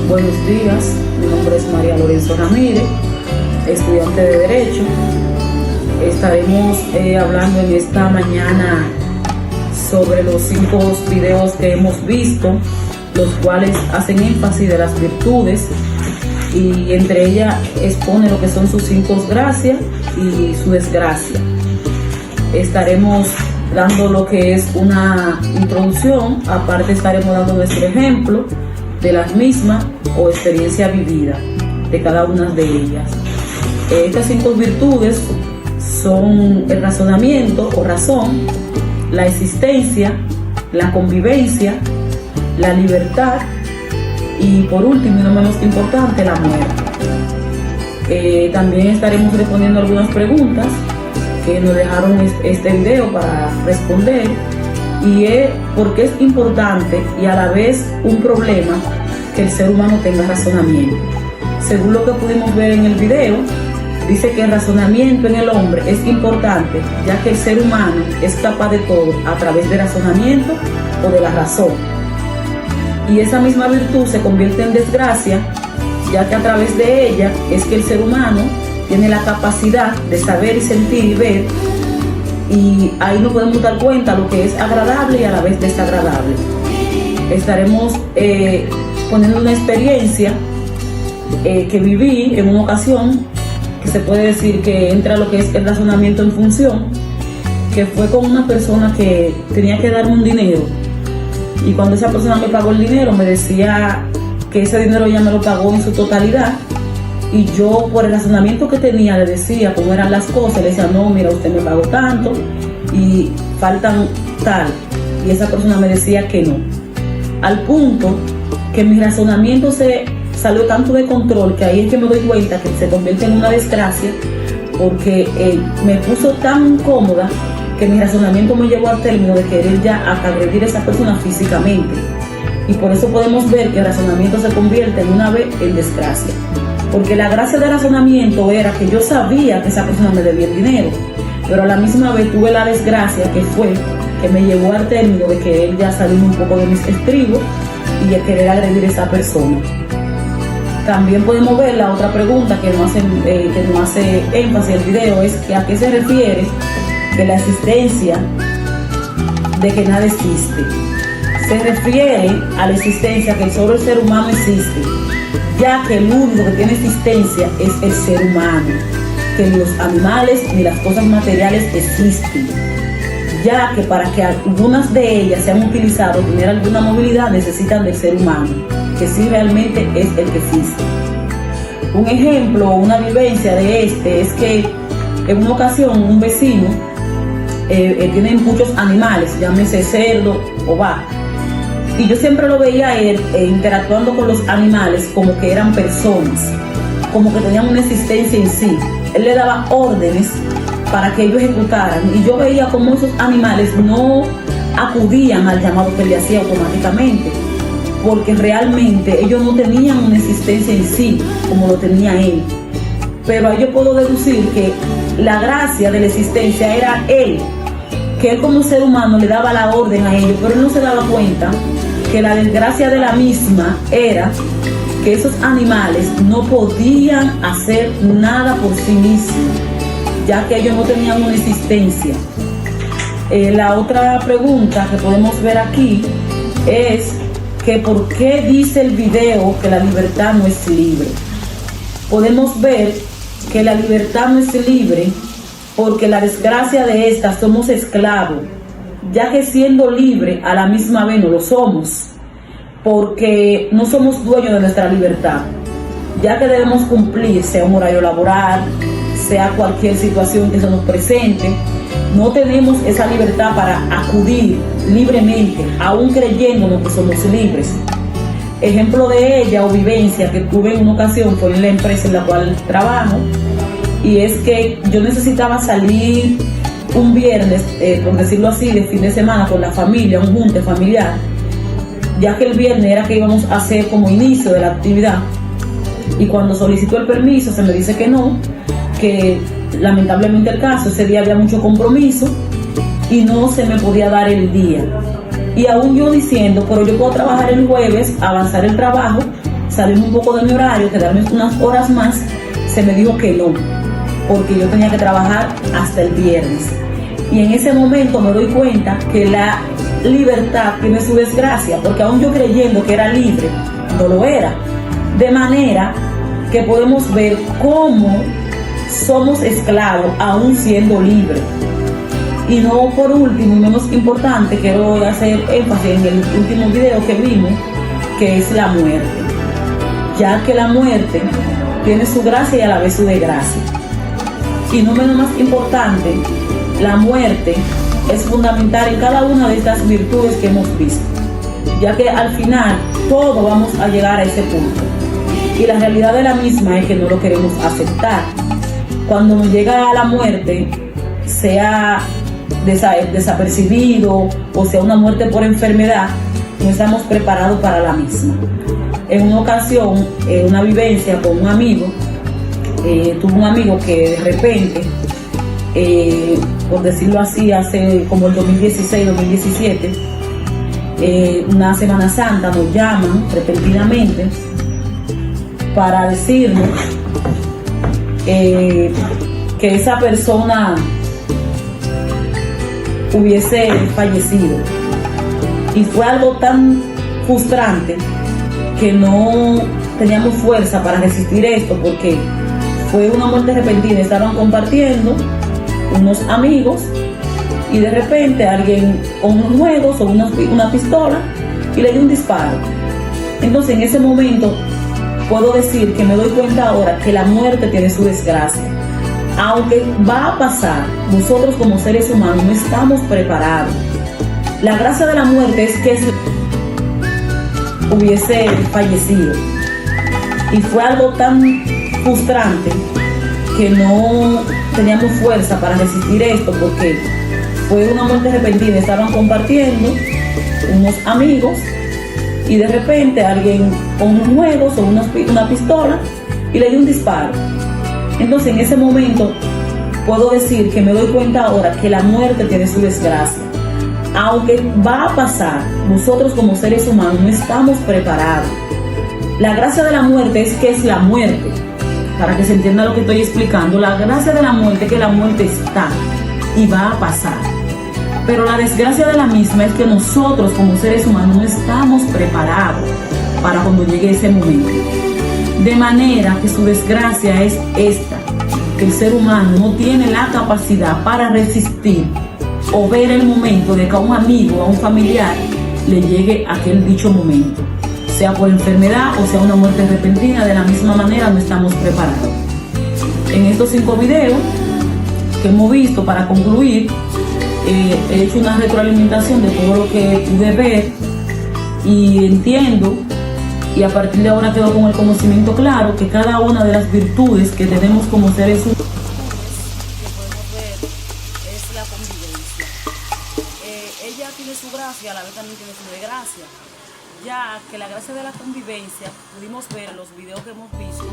Buenos días, mi nombre es María Lorenzo Ramírez, estudiante de Derecho. Estaremos hablando en esta mañana sobre los 5 videos que hemos visto, los cuales hacen énfasis de las virtudes y entre ellas expone lo que son sus 5 gracias y su desgracia. Estaremos dando lo que es una introducción, aparte estaremos dando nuestro ejemplo de las mismas o experiencia vivida de cada una de ellas. Estas 5 virtudes son el razonamiento o razón, la existencia, la convivencia, la libertad y por último y no menos importante, la muerte. También estaremos respondiendo algunas preguntas que nos dejaron este video para responder, y es por qué es importante y a la vez un problema que el ser humano tenga razonamiento. Según lo que pudimos ver en el video, dice que el razonamiento en el hombre es importante, ya que el ser humano es capaz de todo a través del razonamiento o de la razón. Y esa misma virtud se convierte en desgracia, ya que a través de ella es que el ser humano tiene la capacidad de saber y sentir y ver, y ahí nos podemos dar cuenta lo que es agradable y a la vez desagradable. Estaremos poniendo una experiencia que viví en una ocasión, que se puede decir que entra lo que es el razonamiento en función, que fue con una persona que tenía que darme un dinero, y cuando esa persona me pagó el dinero me decía que ese dinero ya me lo pagó en su totalidad, y yo por el razonamiento que tenía le decía cómo eran las cosas, le decía no, mira, usted me pagó tanto y faltan tal, y esa persona me decía que no, al punto que mi razonamiento se salió tanto de control que ahí es que me doy cuenta que se convierte en una desgracia, porque me puso tan incómoda que mi razonamiento me llevó al término de querer ya agredir a esa persona físicamente, y por eso podemos ver que el razonamiento se convierte en una vez en desgracia, porque la gracia del razonamiento era que yo sabía que esa persona me debía el dinero, pero a la misma vez tuve la desgracia que fue que me llevó al término de querer ya salir un poco de mis estribos y de querer agredir a esa persona. También podemos ver la otra pregunta que nos hace énfasis el video, es que a qué se refiere que la existencia de que nada existe. Se refiere a la existencia que solo el ser humano existe, ya que el único que tiene existencia es el ser humano, que ni los animales ni las cosas materiales existen, ya que para que algunas de ellas sean utilizadas o tener alguna movilidad necesitan del ser humano, que sí realmente es el que existe. Un ejemplo o una vivencia de es que en una ocasión un vecino tiene muchos animales, llámese cerdo o vaca, y yo siempre lo veía a él interactuando con los animales como que eran personas, como que tenían una existencia en sí. Él le daba órdenes para que ellos ejecutaran, y yo veía como esos animales no acudían al llamado que le hacía automáticamente, porque realmente ellos no tenían una existencia en sí como lo tenía él. Pero ahí yo puedo deducir que la gracia de la existencia era él, que él como ser humano le daba la orden a ellos, pero él no se daba cuenta que la desgracia de la misma era que esos animales no podían hacer nada por sí mismos, ya que ellos no tenían una existencia. La otra pregunta que podemos ver aquí es que por qué dice el video que la libertad no es libre. Podemos ver que la libertad no es libre porque la desgracia de esta somos esclavos, ya que siendo libre a la misma vez no lo somos, porque no somos dueños de nuestra libertad, ya que debemos cumplir, sea un horario laboral, sea cualquier situación que se nos presente. No tenemos esa libertad para acudir libremente, aún creyéndonos que somos libres. Ejemplo de ella o vivencia que tuve en una ocasión fue en la empresa en la cual trabajo, y es que yo necesitaba salir un viernes, por decirlo así, de fin de semana con la familia, un junte familiar, ya que el viernes era que íbamos a hacer como inicio de la actividad, y cuando solicito el permiso se me dice que no, que lamentablemente el caso, ese día había mucho compromiso y no se me podía dar el día. Y aún yo diciendo, pero yo puedo trabajar el jueves, avanzar el trabajo, salirme un poco de mi horario, quedarme unas horas más, se me dijo que no, porque yo tenía que trabajar hasta el viernes. Y en ese momento me doy cuenta que la libertad tiene su desgracia, porque aún yo creyendo que era libre, no lo era. De manera que podemos ver cómo somos esclavos aún siendo libres. Y no por último y menos importante, quiero hacer énfasis en el último video que vimos, que es la muerte. Ya que la muerte tiene su gracia y a la vez su desgracia. Y no menos más importante, la muerte es fundamental en cada una de estas virtudes que hemos visto, ya que al final todos vamos a llegar a ese punto. Y la realidad de la misma es que no lo queremos aceptar. Cuando nos llega a la muerte, sea desapercibido o sea una muerte por enfermedad, no estamos preparados para la misma. En una ocasión, una vivencia con un amigo, tuve un amigo que de repente, por decirlo así, hace como el 2016-2017, una Semana Santa nos llaman repentinamente para decirnos que esa persona hubiese fallecido. Y fue algo tan frustrante que no teníamos fuerza para resistir esto, porque fue una muerte repentina. Estaban compartiendo unos amigos y de repente alguien con unos juegos o una pistola y le dio un disparo. Entonces en ese momento puedo decir que me doy cuenta ahora que la muerte tiene su desgracia. Aunque va a pasar, nosotros como seres humanos no estamos preparados. La gracia de la muerte es que hubiese fallecido. Y fue algo tan frustrante que no teníamos fuerza para resistir esto, porque fue una muerte repentina. Estaban compartiendo unos amigos y de repente alguien con unos juegos o una pistola y le dio un disparo. Entonces en ese momento puedo decir que me doy cuenta ahora que la muerte tiene su desgracia. Aunque va a pasar, nosotros como seres humanos no estamos preparados. La gracia de la muerte es que es la muerte. Para que se entienda lo que estoy explicando, la gracia de la muerte es que la muerte está y va a pasar. Pero la desgracia de la misma es que nosotros como seres humanos no estamos preparados para cuando llegue ese momento. De manera que su desgracia es esta, que el ser humano no tiene la capacidad para resistir o ver el momento de que a un amigo o a un familiar le llegue aquel dicho momento, sea por enfermedad o sea una muerte repentina. De la misma manera no estamos preparados. En estos 5 videos que hemos visto, para concluir, he hecho una retroalimentación de todo lo que pude ver y entiendo, y a partir de ahora quedo con el conocimiento claro que cada una de las virtudes que tenemos como seres humanos que podemos ver es la convivencia. Ella tiene su gracia, a la vez también tiene su desgracia, ya que la gracia de la convivencia pudimos ver en los videos que hemos visto